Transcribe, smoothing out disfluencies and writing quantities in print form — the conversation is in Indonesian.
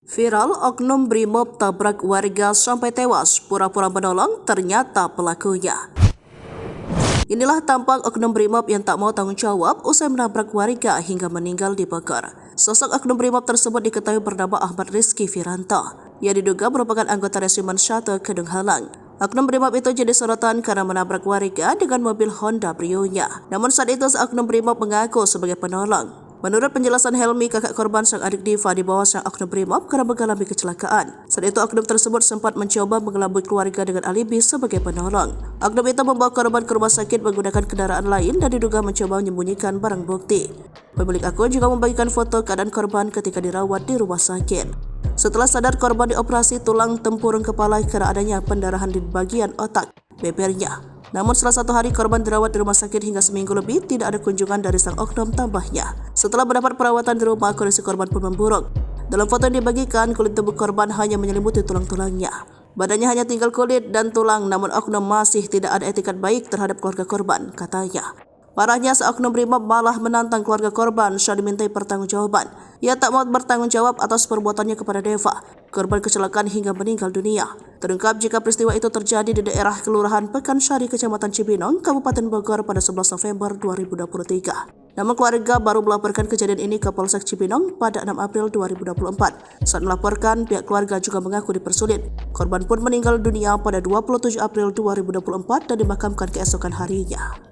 Viral, oknum Brimob tabrak warga sampai tewas, pura-pura menolong, ternyata pelakunya. Inilah tampak oknum Brimob yang tak mau tanggung jawab usai menabrak warga hingga meninggal di Bogor. Sosok oknum Brimob tersebut diketahui bernama Ahmad Rizky Firanto, yang diduga merupakan anggota Resimen 1 Kedung Halang. Oknum Brimob itu jadi sorotan karena menabrak warga dengan mobil Honda Brio-nya. Namun saat itu oknum Brimob mengaku sebagai penolong. Menurut penjelasan Helmi, kakak korban sang adik Diva dibawa sang oknum Brimob karena mengalami kecelakaan. Saat itu oknum tersebut sempat mencoba mengelabui keluarga dengan alibi sebagai penolong. Oknum itu membawa korban ke rumah sakit menggunakan kendaraan lain dan diduga mencoba menyembunyikan barang bukti. Pemilik akun juga membagikan foto keadaan korban ketika dirawat di rumah sakit. Setelah sadar, korban dioperasi tulang tempurung kepala karena adanya pendarahan di bagian otak bebernya. Namun setelah 1 hari korban dirawat di rumah sakit hingga seminggu lebih tidak ada kunjungan dari sang oknum tambahnya. Setelah mendapat perawatan di rumah, kondisi korban pun memburuk. Dalam foto yang dibagikan, kulit tubuh korban hanya menyelimuti tulang-tulangnya. Badannya hanya tinggal kulit dan tulang, namun oknum masih tidak ada etikat baik terhadap keluarga korban, katanya. Parahnya, seoknum Brimob malah menantang keluarga korban saat dimintai pertanggungjawaban. Ia tak mau bertanggung jawab atas perbuatannya kepada Deva, korban kecelakaan hingga meninggal dunia. Terungkap jika peristiwa itu terjadi di daerah Kelurahan Pekansari, Kecamatan Cibinong, Kabupaten Bogor pada 11 November 2023. Namun keluarga baru melaporkan kejadian ini ke Polsek Cibinong pada 6 April 2024. Saat melaporkan, pihak keluarga juga mengaku dipersulit. Korban pun meninggal dunia pada 27 April 2024 dan dimakamkan keesokan harinya.